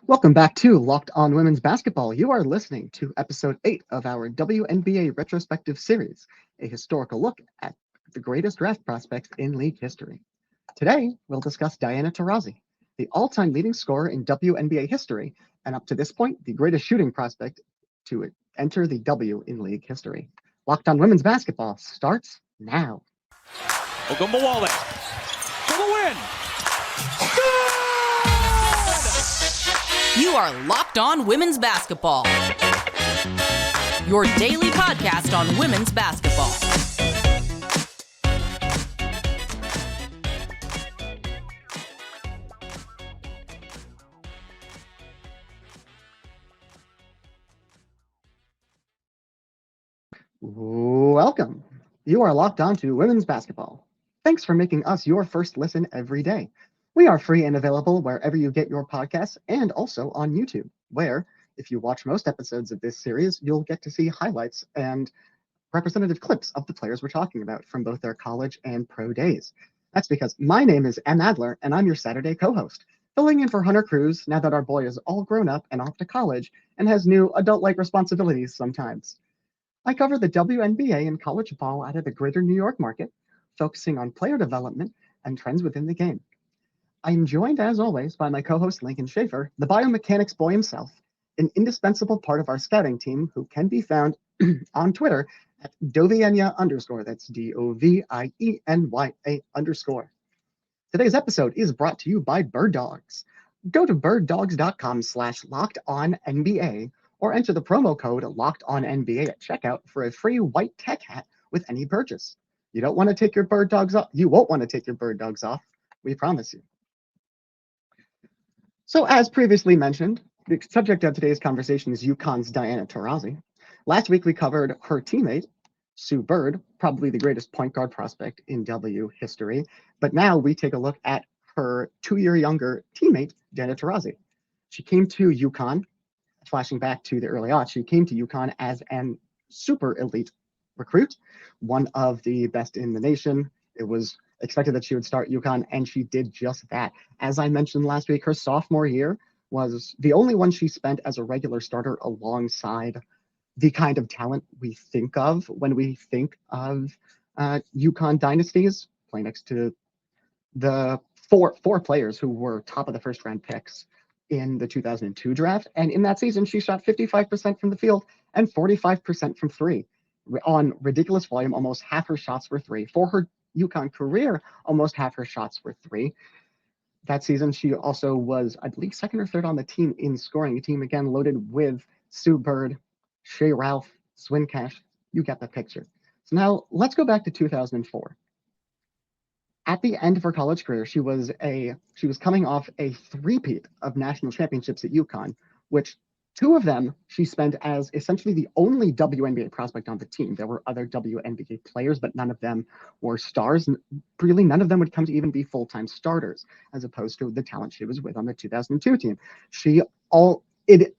Welcome back to Locked On Women's Basketball. You are listening to episode 8 of our WNBA Retrospective series, a historical look at the greatest draft prospects in league history. Today, we'll discuss Diana Taurasi, the all-time leading scorer in WNBA history, and up to this point, the greatest shooting prospect to enter the W in league history. Locked On Women's Basketball starts now. Ogunbowale for the win. You are Locked On Women's Basketball, your daily podcast on women's basketball. Welcome. You are locked on to women's basketball. Thanks for making us your first listen every day. We are free and available wherever you get your podcasts and also on YouTube, where, if you watch most episodes of this series, you'll get to see highlights and representative clips of the players we're talking about from both their college and pro days. That's because my name is Em Adler, and I'm your Saturday co-host, filling in for Hunter Cruz now that our boy is all grown up and off to college and has new adult-like responsibilities sometimes. I cover the WNBA and college ball out of the greater New York market, focusing on player development and trends within the game. I am joined, as always, by my co-host Lincoln Shafer, the biomechanics boy himself, an indispensable part of our scouting team who can be found on Twitter at Dovienya _. That's DOVIENYA _. Today's episode is brought to you by Bird Dogs. Go to birddogs.com/lockedonnba or enter the promo code LOCKEDONNBA at checkout for a free white tech hat with any purchase. You don't want to take your bird dogs off. You won't want to take your bird dogs off. We promise you. So, as previously mentioned, the subject of today's conversation is UConn's Diana Taurasi. Last week, we covered her teammate, Sue Bird, probably the greatest point guard prospect in W history. But now we take a look at her 2-year younger teammate, Diana Taurasi. She came to UConn, flashing back to the early aughts, she came to UConn as an super elite recruit, one of the best in the nation. It was expected that she would start UConn, and she did just that. As I mentioned last week, her sophomore year was the only one she spent as a regular starter alongside the kind of talent we think of when we think of UConn dynasties, playing next to the four players who were top of the first round picks in the 2002 draft. And in that season, she shot 55% from the field and 45% from three on ridiculous volume. Almost half her shots were three. For her UConn career, almost half her shots were three. That season, she also was, I believe, second or third on the team in scoring. A team, again, loaded with Sue Bird, Shea Ralph, Swin Cash. You get the picture. So now let's go back to 2004. At the end of her college career, she was coming off a three-peat of national championships at UConn, which two of them she spent as essentially the only WNBA prospect on the team. There were other WNBA players, but none of them were stars. Really, none of them would come to even be full-time starters, as opposed to the talent she was with on the 2002 team.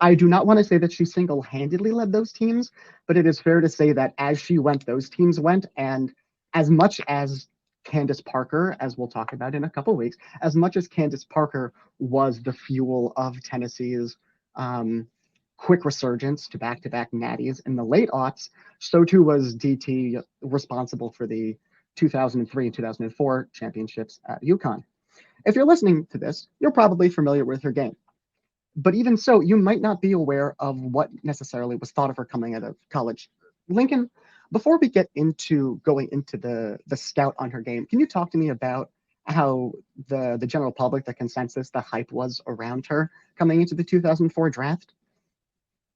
I do not want to say that she single-handedly led those teams, but it is fair to say that as she went, those teams went, and as much as Candace Parker, as we'll talk about in a couple of weeks, as much as Candace Parker was the fuel of Tennessee's quick resurgence to back-to-back natties in the late aughts, so too was DT responsible for the 2003 and 2004 championships at UConn. If you're listening to this, you're probably familiar with her game. But even so, you might not be aware of what necessarily was thought of her coming out of college. Lincoln, before we get into going into the scout on her game, can you talk to me about how the general public, the consensus, the hype was around her coming into the 2004 draft?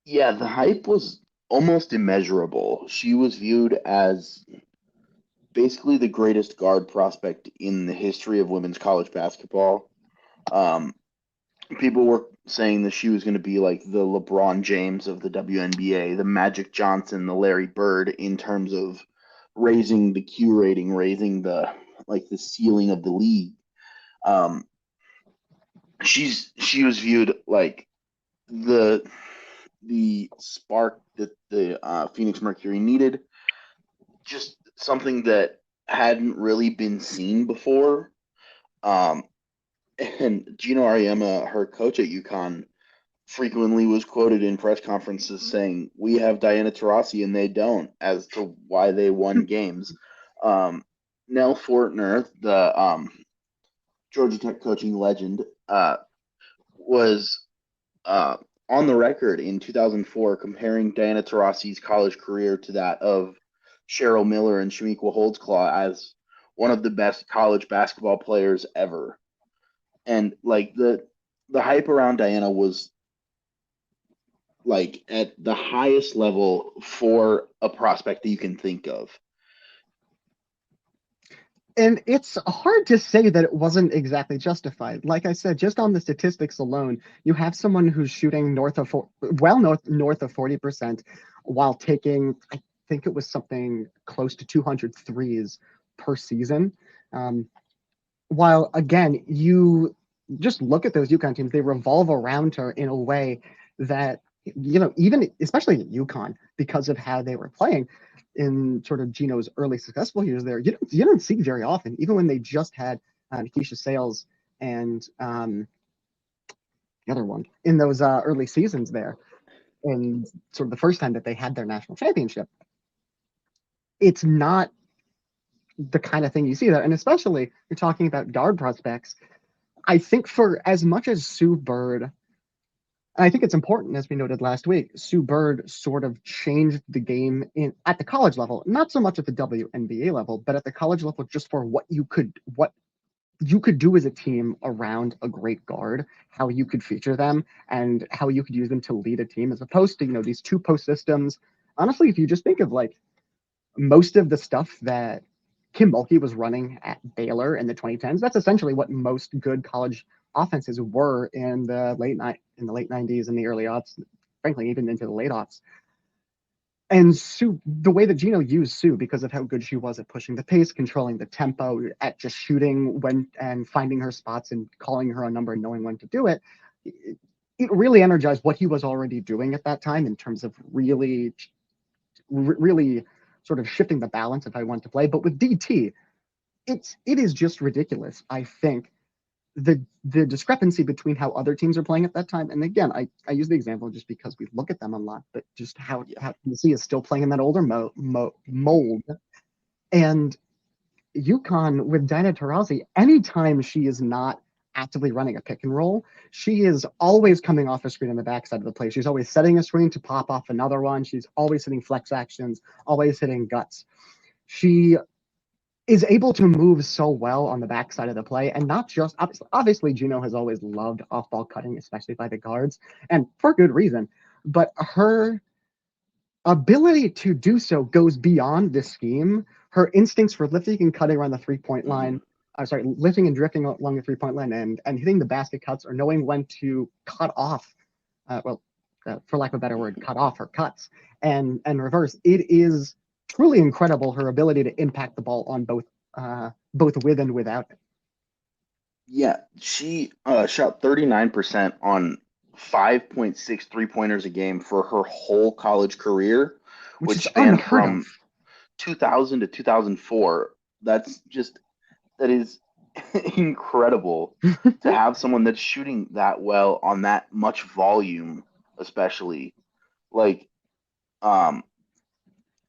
Yeah, the hype was almost immeasurable. She was viewed as basically the greatest guard prospect in the history of women's college basketball. People were saying that she was going to be like the LeBron James of the WNBA, the Magic Johnson, the Larry Bird, in terms of raising the Q rating, raising the ceiling of the league. She was viewed like the spark that the Phoenix Mercury needed, just something that hadn't really been seen before. And Gino Ariema, her coach at UConn, frequently was quoted in press conferences saying, "We have Diana Taurasi and they don't," as to why they won games. Nell Fortner, the Georgia Tech coaching legend, was on the record in 2004 comparing Diana Taurasi's college career to that of Cheryl Miller and Shamiqua Holdsclaw as one of the best college basketball players ever. And like the hype around Diana was like at the highest level for a prospect that you can think of. And it's hard to say that it wasn't exactly justified. Like I said, just on the statistics alone, you have someone who's shooting north of 40% while taking, I think it was something close to 200 threes per season. While again, you just look at those UConn teams, they revolve around her in a way that, even especially at UConn, because of how they were playing in sort of Gino's early successful years there, you don't see very often, even when they just had Keisha Sales and the other one in those early seasons there, and sort of the first time that they had their national championship. It's not the kind of thing you see there, and especially you're talking about guard prospects. I think for as much as Sue Bird, I think it's important, as we noted last week, Sue Bird sort of changed the game at the college level, not so much at the WNBA level, but at the college level, just for what you could do as a team around a great guard, how you could feature them, and how you could use them to lead a team, as opposed to these two post systems. Honestly, if you just think of like most of the stuff that Kim Mulkey was running at Baylor in the 2010s, that's essentially what most good college offenses were in the late 90s and the early aughts, frankly, even into the late aughts. And Sue, the way that Gino used Sue, because of how good she was at pushing the pace, controlling the tempo, at just shooting when and finding her spots and calling her a number and knowing when to do it, it really energized what he was already doing at that time in terms of really sort of shifting the balance if I want to play. But with DT, it is just ridiculous, I think, the discrepancy between how other teams are playing at that time. And again, I use the example just because we look at them a lot, but just how DC is still playing in that older mold. And UConn with Diana Taurasi, anytime she is not actively running a pick and roll, she is always coming off a screen on the backside of the play. She's always setting a screen to pop off another one. She's always hitting flex actions, always hitting guts. She is able to move so well on the backside of the play, and not just obviously Gino has always loved off-ball cutting, especially by the guards, and for good reason. But her ability to do so goes beyond this scheme. Her instincts for lifting and cutting around the three-point line, lifting and drifting along the three-point line and hitting the basket cuts, or knowing when to cut off, for lack of a better word, cut off her cuts and reverse. It is truly incredible, her ability to impact the ball on both with and without it. Yeah, she shot 39% on 5.6 three-pointers a game for her whole college career, which spanned from 2000 to 2004. That is incredible to have someone that's shooting that well on that much volume, especially. Like,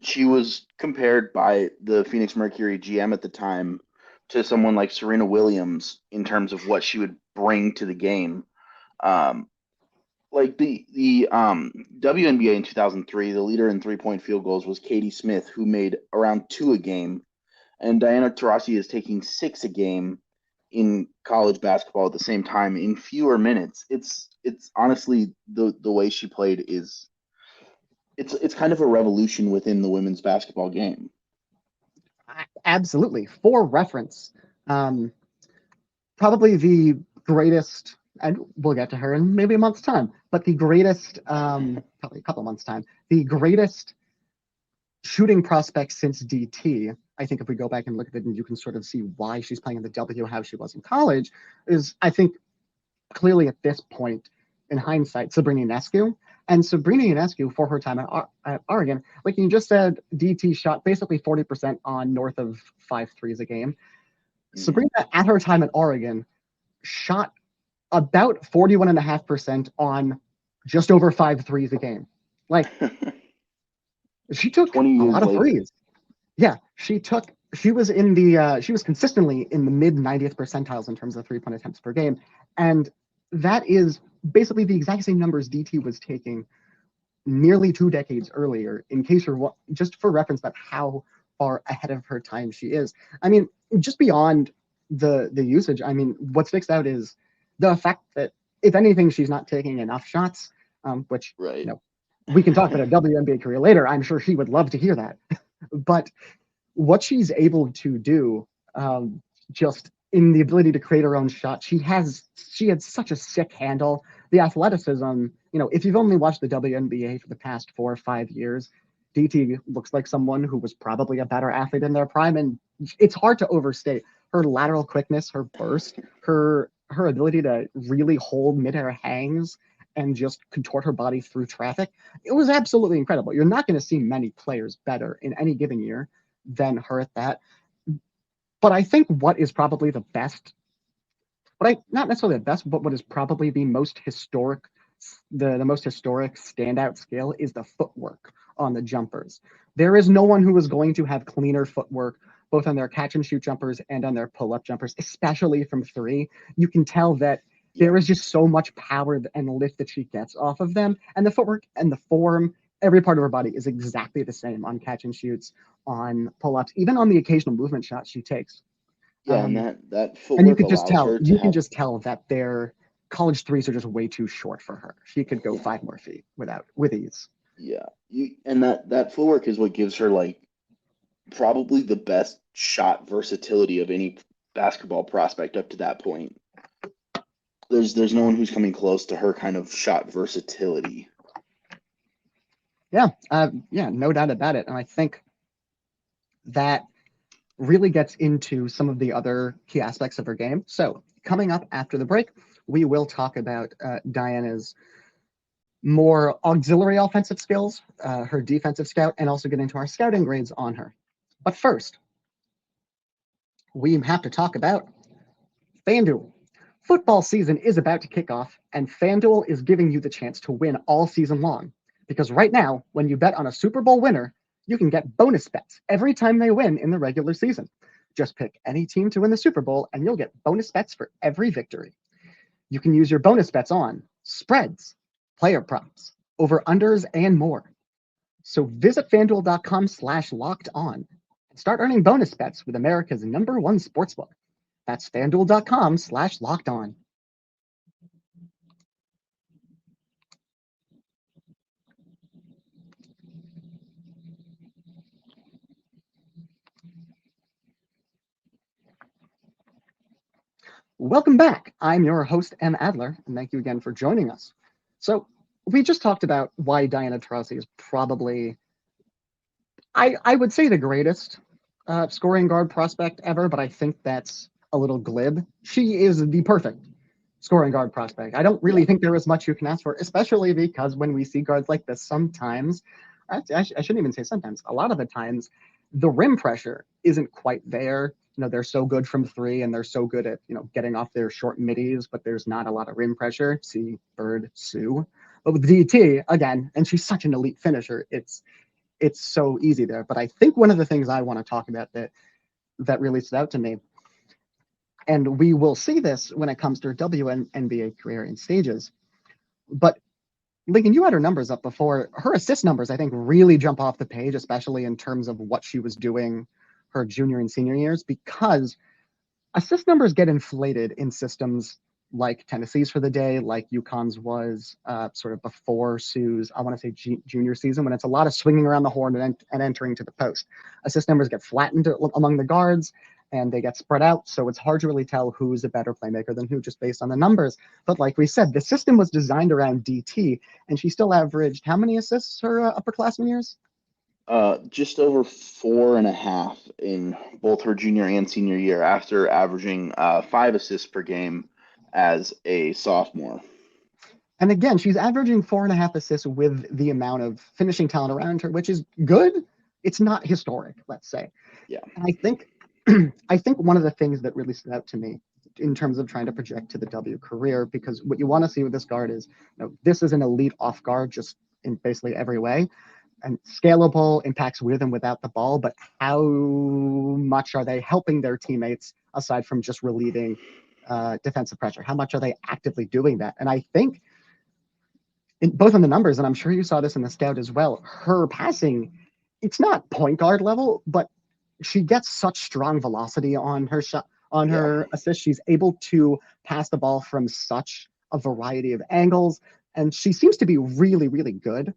she was compared by the Phoenix Mercury GM at the time to someone like Serena Williams in terms of what she would bring to the game. Like the WNBA in 2003, the leader in three-point field goals was Katie Smith, who made around 2 a game, and Diana Taurasi is taking 6 a game in college basketball at the same time in fewer minutes. It's honestly the way she played is. It's kind of a revolution within the women's basketball game. Absolutely. For reference, probably the greatest, and we'll get to her in maybe a month's time, but the greatest, probably a couple of months' time, the greatest shooting prospect since DT, I think if we go back and look at it and you can sort of see why she's playing in the W, how she was in college, is I think clearly at this point, in hindsight, Sabrina Ionescu. And Sabrina Ionescu, for her time at Oregon, like you just said, DT shot basically 40% on north of 5 threes a game. Sabrina, at her time at Oregon, shot about 41.5% on just over 5 threes a game. Like, she took a 20 years lot of later. threes. Yeah, she was consistently in the mid 90th percentiles in terms of 3-point attempts per game. And that is basically the exact same numbers DT was taking nearly 2 decades earlier, in case you're just for reference about how far ahead of her time she is. I mean, just beyond the usage, I mean, what sticks out is the fact that, if anything, she's not taking enough shots, which, Right. we can talk about a WNBA career later. I'm sure she would love to hear that. But what she's able to do, just in the ability to create her own shot, she had such a sick handle. The athleticism, if you've only watched the WNBA for the past 4 or 5 years, DT looks like someone who was probably a better athlete in their prime, and it's hard to overstate her lateral quickness, her burst, her ability to really hold midair hangs and just contort her body through traffic. It was absolutely incredible. You're not going to see many players better in any given year than her at that. But I think what is probably the best, not necessarily the best, but what is probably the most historic, the most historic standout skill is the footwork on the jumpers. There is no one who is going to have cleaner footwork, both on their catch and shoot jumpers and on their pull-up jumpers, especially from 3. You can tell that there is just so much power and lift that she gets off of them. And the footwork and the form, every part of her body is exactly the same on catch and shoots, on pull-ups, even on the occasional movement shot she takes. Yeah, and that footwork And you could just allows tell, her to have, just tell that their college threes are just way too short for her. She could go 5 more feet with ease. Yeah, and that footwork is what gives her like probably the best shot versatility of any basketball prospect up to that point. There's no one who's coming close to her kind of shot versatility. Yeah, no doubt about it. And I think that really gets into some of the other key aspects of her game. So coming up after the break, we will talk about Diana's more auxiliary offensive skills, her defensive scout, and also get into our scouting grades on her. But first, we have to talk about FanDuel. Football season is about to kick off, and FanDuel is giving you the chance to win all season long. Because right now, when you bet on a Super Bowl winner, you can get bonus bets every time they win in the regular season. Just pick any team to win the Super Bowl, and you'll get bonus bets for every victory. You can use your bonus bets on spreads, player props, over-unders, and more. So visit FanDuel.com/lockedon and start earning bonus bets with America's #1 sportsbook. That's FanDuel.com/lockedon. Welcome back. I'm your host, Em Adler, and thank you again for joining us. So we just talked about why Diana Taurasi is probably, I would say, the greatest scoring guard prospect ever, but I think that's a little glib. She is the perfect scoring guard prospect. I don't really think there is much you can ask for, especially because when we see guards like this, sometimes, I shouldn't even say sometimes, a lot of the times, the rim pressure isn't quite there. They're so good from 3 and they're so good at, getting off their short middies, but there's not a lot of rim pressure. See Bird, Sue. But with DT, again, and she's such an elite finisher, it's so easy there. But I think one of the things I want to talk about that really stood out to me, and we will see this when it comes to her WNBA career in stages, but Lincoln, you had her numbers up before. Her assist numbers, I think, really jump off the page, especially in terms of what she was doing her junior and senior years, because assist numbers get inflated in systems like Tennessee's for the day, like UConn's was sort of before Sue's, I want to say junior season, when it's a lot of swinging around the horn and entering to the post. Assist numbers get flattened among the guards and they get spread out. So it's hard to really tell who's a better playmaker than who just based on the numbers. But like we said, the system was designed around DT, and she still averaged how many assists her upperclassmen years? Just over 4.5 in both her junior and senior year, after averaging 5 assists per game as a sophomore. And again, she's averaging 4.5 assists with the amount of finishing talent around her, which is good. It's not historic, let's say. Yeah. And I think one of the things that really stood out to me in terms of trying to project to the W career, because what you want to see with this guard is, this is an elite off guard just in basically every way, and scalable, impacts with and without the ball, but how much are they helping their teammates aside from just relieving defensive pressure? How much are they actively doing that? And I think both in the numbers, and I'm sure you saw this in the scout as well, her passing, it's not point guard level, but she gets such strong velocity on her shot, on her assist. She's able to pass the ball from such a variety of angles, and she seems to be really, really good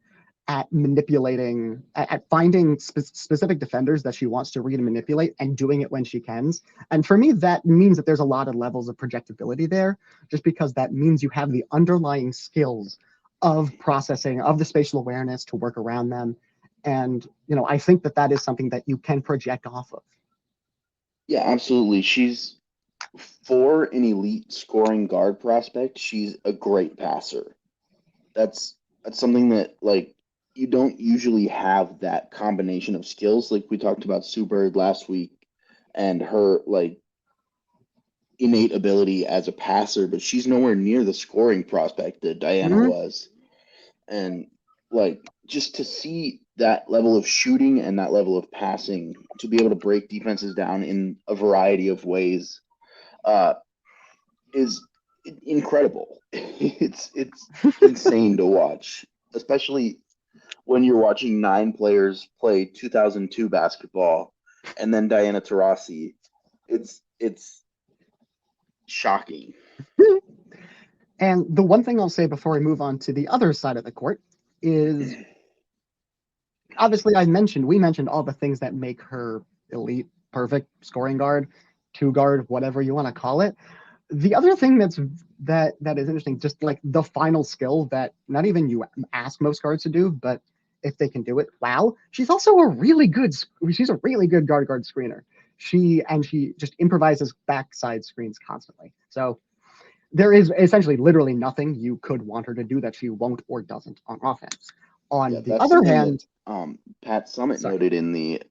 at manipulating, at finding specific defenders that she wants to read and manipulate and doing it when she can. And for me, that means that there's a lot of levels of projectability there, just because that means you have the underlying skills of processing, of the spatial awareness to work around them. And, I think that is something that you can project off of. Yeah, absolutely. She's, for an elite scoring guard prospect, she's a great passer. That's something that, like, you don't usually have that combination of skills. Like we talked about Sue Bird last week and her, like, innate ability as a passer, but she's nowhere near the scoring prospect that Diana was. And, like, just to see that level of shooting and that level of passing, to be able to break defenses down in a variety of ways, is incredible. It's insane to watch, especially when you're watching 9 players play 2002 basketball and then Diana Taurasi. It's shocking. And the one thing I'll say before we move on to the other side of the court is, obviously we mentioned all the things that make her elite, perfect scoring guard, 2-guard, whatever you want to call it. The other thing that is interesting, just like the final skill that not even you ask most guards to do, but if they can do it, wow. She's also a really good guard screener. She just improvises backside screens constantly. So there is essentially literally nothing you could want her to do that she won't or doesn't on offense. On the other hand, Pat Summitt noted in the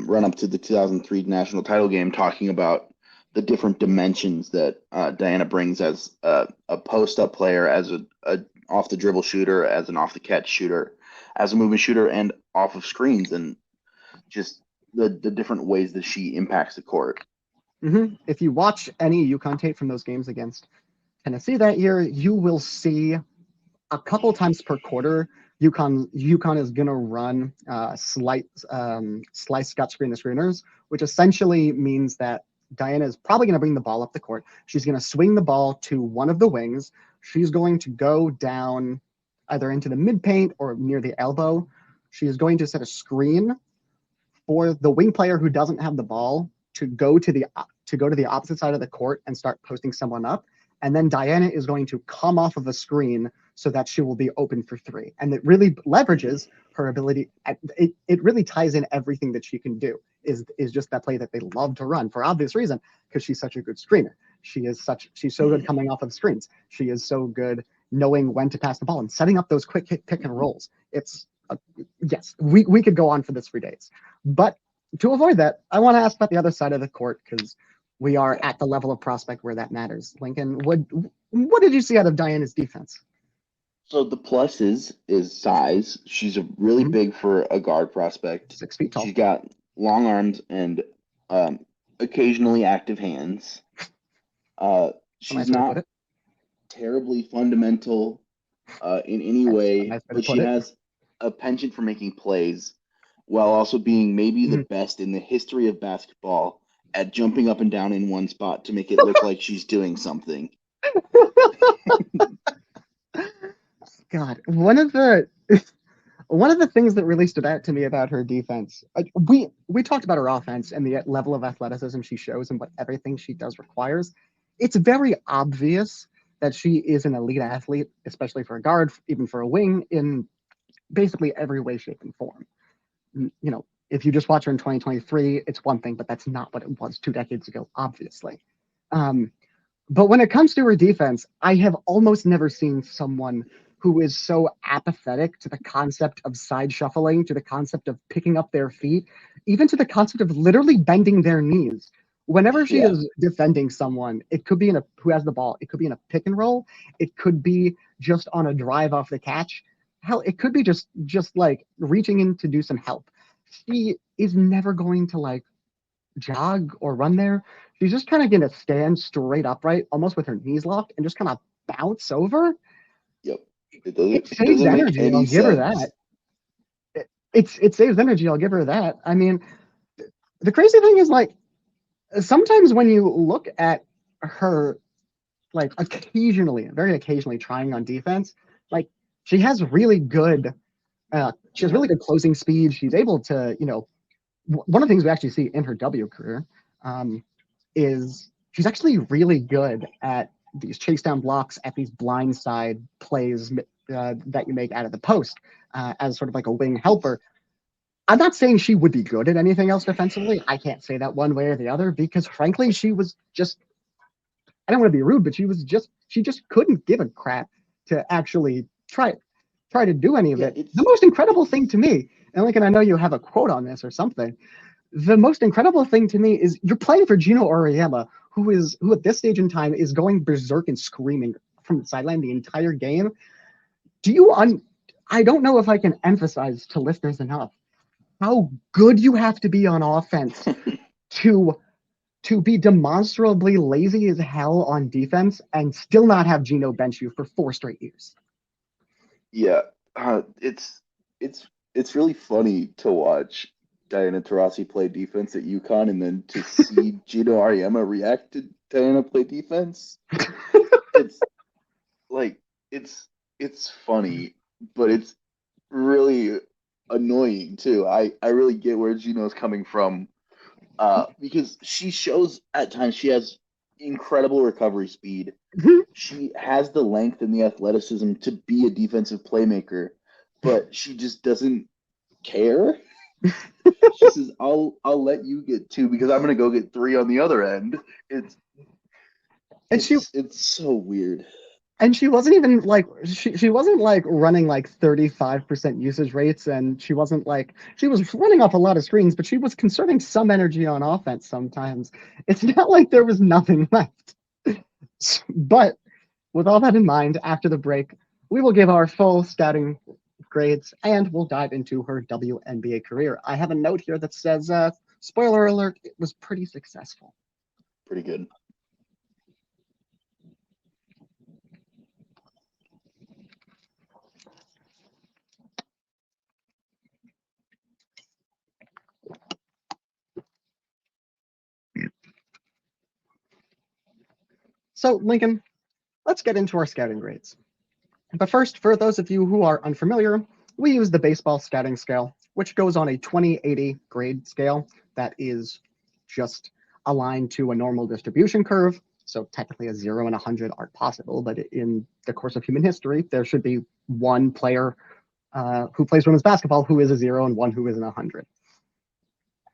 run up to the 2003 national title game, talking about the different dimensions that Diana brings as a post up player, as a off the dribble shooter, as an off the catch shooter, as a movement shooter, and off of screens, and just the different ways that she impacts the court. If you watch any UConn tape from those games against Tennessee that year, you will see a couple times per quarter UConn is going to run slice gut screen the screeners, which essentially means that Diana is probably going to bring the ball up the court. She's going to swing the ball to one of the wings. She's going to go down either into the mid paint or near the elbow. She is going to set a screen for the wing player who doesn't have the ball to go to the opposite side of the court and start posting someone up. And then Diana is going to come off of a screen so that she will be open for 3. And it really leverages her ability. It really ties in everything that she can do, is just that play that they love to run for obvious reason, because she's such a good screener. She's so good coming off of screens. She is so good knowing when to pass the ball and setting up those quick hit pick and rolls. Yes, we could go on for this for days. But to avoid that, I want to ask about the other side of the court, because we are at the level of prospect where that matters. Lincoln, what did you see out of Diana's defense? So the plus is size. She's really big for a guard prospect. 6 feet tall. She's got long arms and occasionally active hands. She's not terribly fundamental in any way, but she has a penchant for making plays, while also being maybe the best in the history of basketball at jumping up and down in one spot to make it look like she's doing something. God, one of the things that really stood out to me about her defense, we talked about her offense and the level of athleticism she shows and what everything she does requires. It's very obvious that she is an elite athlete, especially for a guard, even for a wing, in basically every way, shape, and form. If you just watch her in 2023, it's one thing, but that's not what it was 2 decades ago, obviously. But when it comes to her defense, I have almost never seen someone who is so apathetic to the concept of side shuffling, to the concept of picking up their feet, even to the concept of literally bending their knees Whenever she Yeah. is defending someone, it could be who has the ball. It could be in a pick and roll. It could be just on a drive off the catch. Hell, it could be just like reaching in to do some help. She is never going to like jog or run there. She's just kind of going to stand straight upright, almost with her knees locked, and just kind of bounce over. Yep. It It doesn't saves make energy. I'll any give her sense. that. It saves energy. I'll give her that. I mean, the crazy thing is like sometimes when you look at her, like occasionally, very occasionally trying on defense, like she has really good. She has really good closing speed. She's able to, one of the things we actually see in her W career is she's actually really good at these chase down blocks, at these blindside plays that you make out of the post as sort of like a wing helper. I'm not saying she would be good at anything else defensively. I can't say that one way or the other because frankly, she was just, I don't want to be rude, but she just couldn't give a crap to actually try to do any of it. The most incredible thing to me, and Lincoln, I know you have a quote on this or something. The most incredible thing to me is you're playing for Gino Auriemma, who at this stage in time is going berserk and screaming from the sideline the entire game. I don't know if I can emphasize to listeners enough how good you have to be on offense to be demonstrably lazy as hell on defense and still not have Gino bench you for 4 straight years. Yeah, it's really funny to watch Diana Taurasi play defense at UConn and then to see Gino Auriemma react to Diana play defense. It's like it's funny, but it's really annoying too. I really get where Gino's coming from because she shows at times she has incredible recovery speed. She has the length and the athleticism to be a defensive playmaker, but she just doesn't care. She says, "I'll let you get 2 because I'm gonna go get 3 on the other end." It's so weird. And she wasn't even like she wasn't like running like 35% usage rates, and she wasn't like she was running off a lot of screens, but she was conserving some energy on offense sometimes. It's not like there was nothing left. But with all that in mind, after the break, we will give our full scouting grades and we'll dive into her WNBA career. I have a note here that says, spoiler alert, it was pretty successful. Pretty good. So, Lincoln, let's get into our scouting grades. But first, for those of you who are unfamiliar, we use the baseball scouting scale, which goes on a 20/80 grade scale that is just aligned to a normal distribution curve. So technically a 0 and 100 aren't possible, but in the course of human history, there should be one player who plays women's basketball who is a 0 and one who is an 100.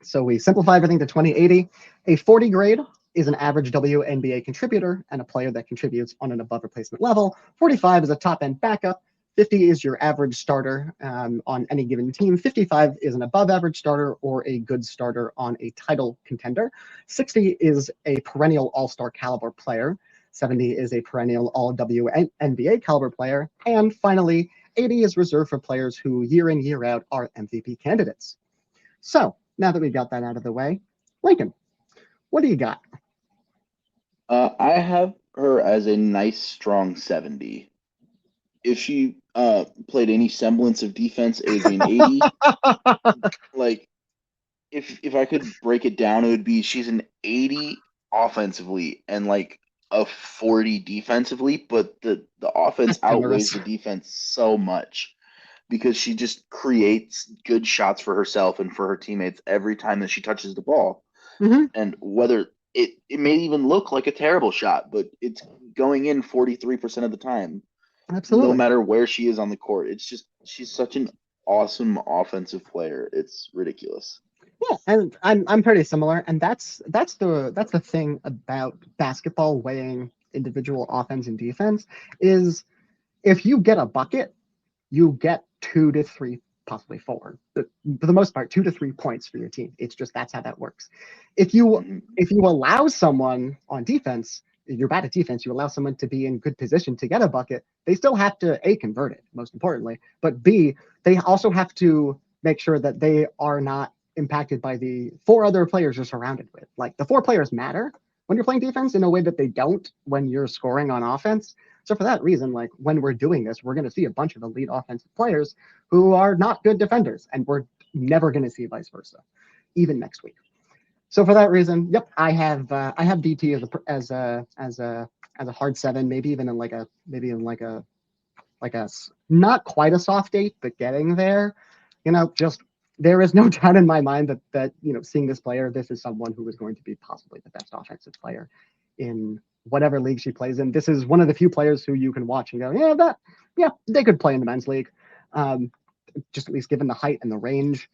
So we simplify everything to 20/80. A 40 grade is an average WNBA contributor and a player that contributes on an above replacement level. 45 is a top end backup. 50 is your average starter on any given team. 55 is an above average starter or a good starter on a title contender. 60 is a perennial all-star caliber player. 70 is a perennial all WNBA caliber player. And finally, 80 is reserved for players who year in, year out are MVP candidates. So now that we got that out of the way, Lincoln, what do you got? I have her as a nice, strong 70. If she played any semblance of defense, it would be an 80. Like, if I could break it down, it would be she's an 80 offensively and like a 40 defensively, but the offense outweighs the defense so much because she just creates good shots for herself and for her teammates every time that she touches the ball. Mm-hmm. And whether it may even look like a terrible shot, but it's going in 43% of the time. Absolutely. No matter where she is on the court. It's just she's such an awesome offensive player. It's ridiculous. Yeah, and I'm pretty similar, and that's the thing about basketball weighing individual offense and defense is if you get a bucket, you get 2 to 3 possibly 4. But for the most part, 2 to 3 points for your team. It's just that's how that works. If you allow someone on defense, you're bad at defense, you allow someone to be in good position to get a bucket, they still have to A, convert it, most importantly, but B, they also have to make sure that they are not impacted by the 4 other players you're surrounded with. Like, the 4 players matter when you're playing defense in a way that they don't when you're scoring on offense. So for that reason, like, when we're doing this, we're going to see a bunch of elite offensive players who are not good defenders, and we're never going to see vice versa, even next week. So for that reason, yep, I have DT as a hard 7, maybe even in like a not quite a soft 8, but getting there. Just there is no doubt in my mind that seeing this player, this is someone who is going to be possibly the best offensive player in whatever league she plays in. This is one of the few players who you can watch and go, they could play in the men's league. Just at least given the height and the range.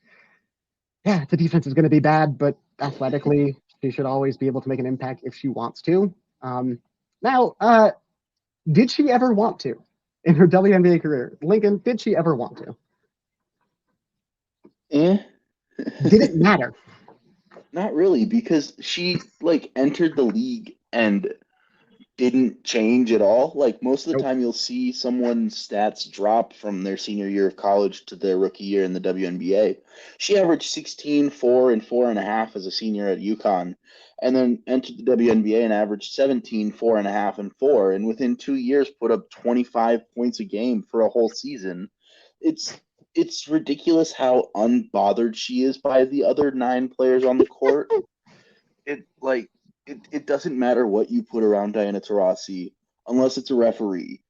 Yeah, the defense is going to be bad, but athletically, she should always be able to make an impact if she wants to. Now, did she ever want to in her WNBA career? Lincoln, did she ever want to? Did it matter? Not really, because she entered the league and didn't change at all. Like, most of the time you'll see someone's stats drop from their senior year of college to their rookie year in the WNBA. She averaged 16, 4, and 4.5 as a senior at UConn, and then entered the WNBA and averaged 17, 4.5, and 4, and within 2 years put up 25 points a game for a whole season. It's ridiculous how unbothered she is by the other 9 players on the court. It doesn't matter what you put around Diana Taurasi unless it's a referee.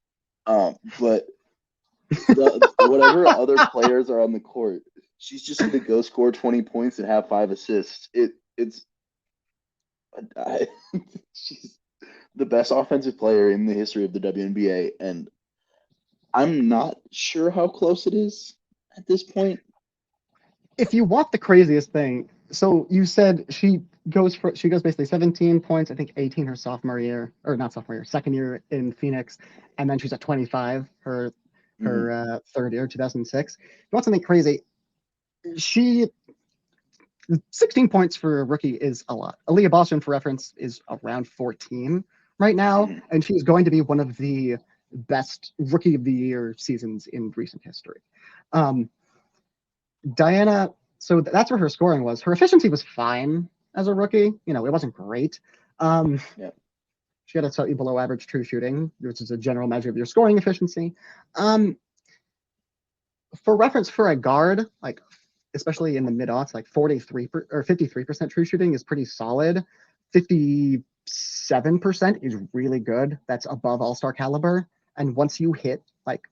But whatever other players are on the court, she's just going to go score 20 points and have 5 assists. She's the best offensive player in the history of the WNBA, and I'm not sure how close it is at this point. If you want the craziest thing, so you said she goes basically 17 points, I think 18 her second year in Phoenix, and then she's at 25 her third year, 2006. You want something crazy? 16 points for a rookie is a lot. Aaliyah Boston, for reference, is around 14 right now, and she's going to be one of the best rookie of the year seasons in recent history. Diana, so that's where her scoring was. Her efficiency was fine as a rookie. It wasn't great. She had a slightly below average true shooting, which is a general measure of your scoring efficiency. For reference, for a guard, like especially in the mid-aughts, like 53% true shooting is pretty solid. 57% is really good. That's above all-star caliber. And once you hit like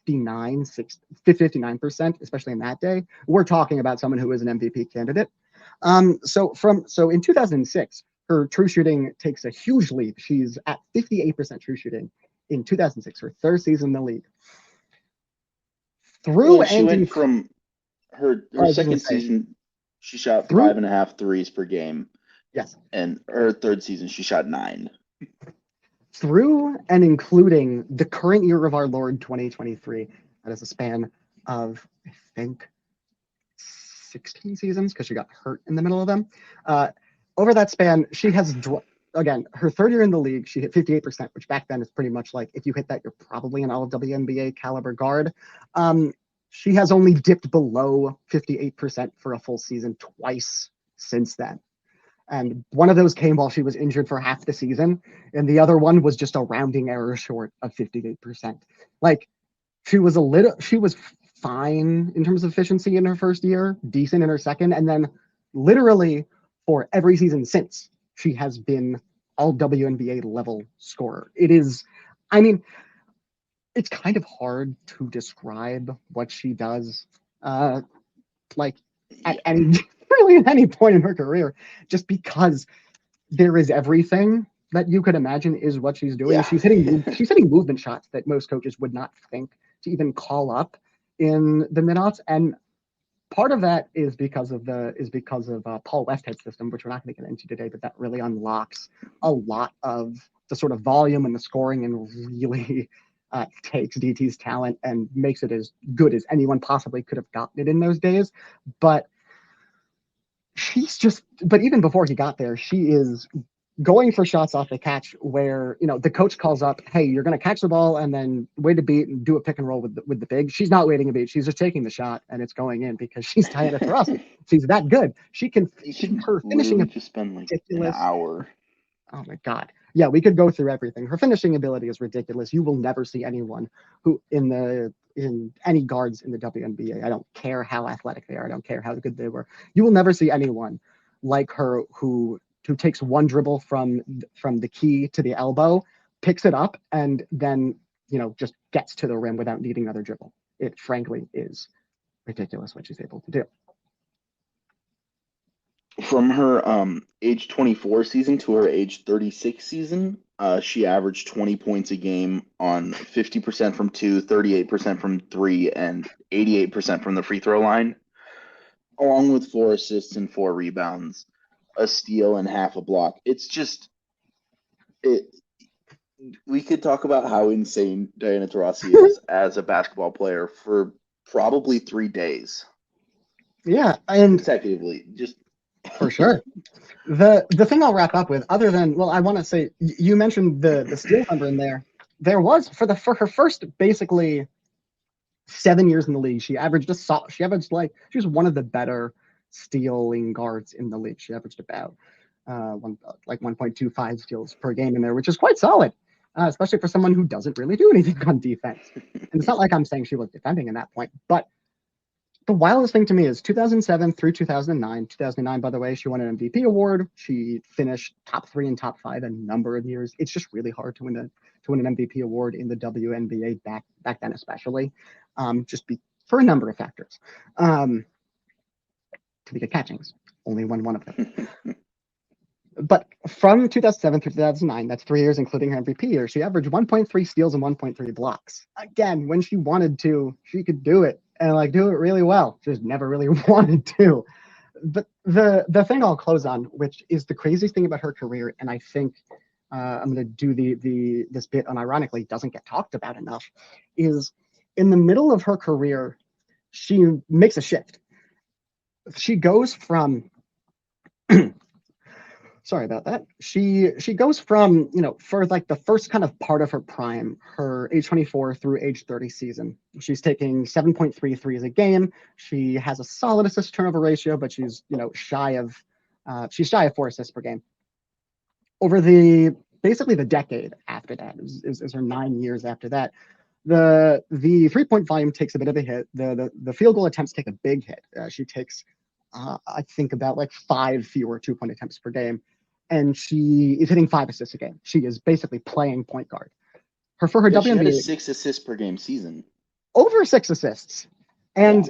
59%, especially in that day, we're talking about someone who is an MVP candidate. So in 2006, her true shooting takes a huge leap. She's at 58% true shooting in 2006, her 3rd season in the league. She went from her second season, she shot 5.5 threes per game. Yes. And her 3rd season, she shot 9. Through and including the current year of our Lord 2023, that is a span of, I think, 16 seasons, because she got hurt in the middle of them. Over that span, she has, again, her 3rd year in the league, she hit 58%, which back then is pretty much like, if you hit that, you're probably an all-WNBA caliber guard. She has only dipped below 58% for a full season twice since then. And one of those came while she was injured for half the season, and the other one was just a rounding error short of 58%. Like, she was fine in terms of efficiency in her 1st year, decent in her 2nd, and then literally for every season since, she has been all WNBA level scorer. It's kind of hard to describe what she does, at any point in her career, just because there is everything that you could imagine is what she's doing. Yeah. She's hitting movement shots that most coaches would not think to even call up in the mid-aughts, and part of that is because of Paul Westhead's system, which we're not going to get into today, but that really unlocks a lot of the sort of volume and the scoring in really takes DT's talent and makes it as good as anyone possibly could have gotten it in those days. But but even before he got there, she is going for shots off the catch where, the coach calls up, hey, you're going to catch the ball and then wait a beat and do a pick and roll with the big. She's not waiting a beat. She's just taking the shot and it's going in because she's Diana Taurasi. She's that good. Her finishing just spend like ridiculous. an hour. Oh my God. Yeah, we could go through everything. Her finishing ability is ridiculous. You will never see anyone who in any guards in the WNBA. I don't care how athletic they are. I don't care how good they were. You will never see anyone like her who takes one dribble from the key to the elbow, picks it up, and then just gets to the rim without needing another dribble. It frankly is ridiculous what she's able to do. From her age 24 season to her age 36 season, she averaged 20 points a game on 50% from 2, 38% from 3, and 88% from the free throw line, along with 4 assists and 4 rebounds, a steal and half a block. It's just we could talk about how insane Diana Taurasi is as a basketball player for probably 3 days. Yeah, and consecutively, just for sure. The thing I'll wrap up with, other than, I want to say you mentioned the steal number in there. There was for her first basically 7 years in the league, she was one of the better stealing guards in the league. She averaged about 1.25 steals per game in there, which is quite solid, especially for someone who doesn't really do anything on defense. And it's not like I'm saying she was defending in that point, but the wildest thing to me is 2007 through 2009. 2009, by the way, she won an MVP award. She finished top 3 and top 5 a number of years. It's just really hard to win an MVP award in the WNBA back then, especially, for a number of factors. To be good catchings, only won one of them. But from 2007 through 2009, that's 3 years, including her MVP year, she averaged 1.3 steals and 1.3 blocks. Again, when she wanted to, she could do it and do it really well. She just never really wanted to. But the thing I'll close on, which is the craziest thing about her career, and I think I'm going to do this bit unironically, doesn't get talked about enough, is in the middle of her career, she makes a shift. She goes from sorry about that. She goes from, for the first kind of part of her prime, her age 24 through age 30 season, she's taking 7.3 threes a game. She has a solid assist turnover ratio, but she's, shy of 4 assists per game. Over basically the decade after that is her 9 years after that. The 3-point volume takes a bit of a hit. The field goal attempts take a big hit. She takes, I think, about 5 fewer 2-point attempts per game, and she is hitting 5 assists a game. She is basically playing point guard. For her WNBA, she had a 6 assists per game season. Over 6 assists, and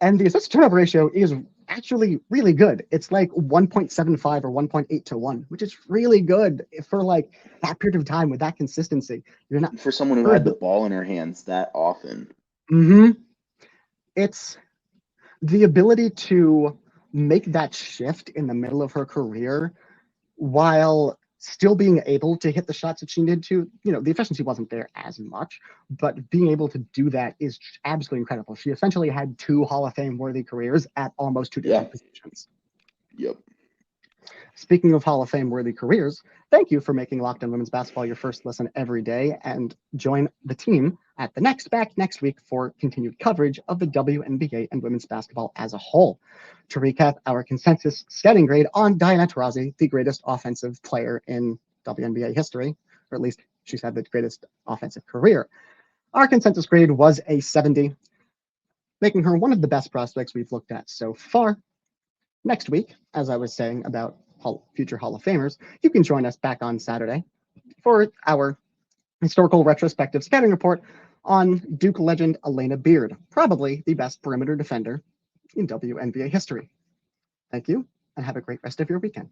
the assist turnover ratio is actually really good. It's 1.75 or 1.8 to 1, which is really good for that period of time with that consistency. You're not for someone who had the ball in her hands that often. Mm-hmm. It's the ability to make that shift in the middle of her career while still being able to hit the shots that she needed to. The efficiency wasn't there as much, but being able to do that is absolutely incredible. She essentially had 2 Hall of Fame worthy careers at almost 2 different positions. Yep. Speaking of Hall of Fame worthy careers, thank you for making Locked On Women's Basketball your first listen every day, and join the team at the next week for continued coverage of the WNBA and women's basketball as a whole. To recap our consensus scouting grade on Diana Taurasi, the greatest offensive player in WNBA history, or at least she's had the greatest offensive career. Our consensus grade was a 70, making her one of the best prospects we've looked at so far. Next week, as I was saying about future Hall of Famers, you can join us back on Saturday for our historical retrospective scouting report on Duke legend Elena Beard, probably the best perimeter defender in WNBA history. Thank you, and have a great rest of your weekend.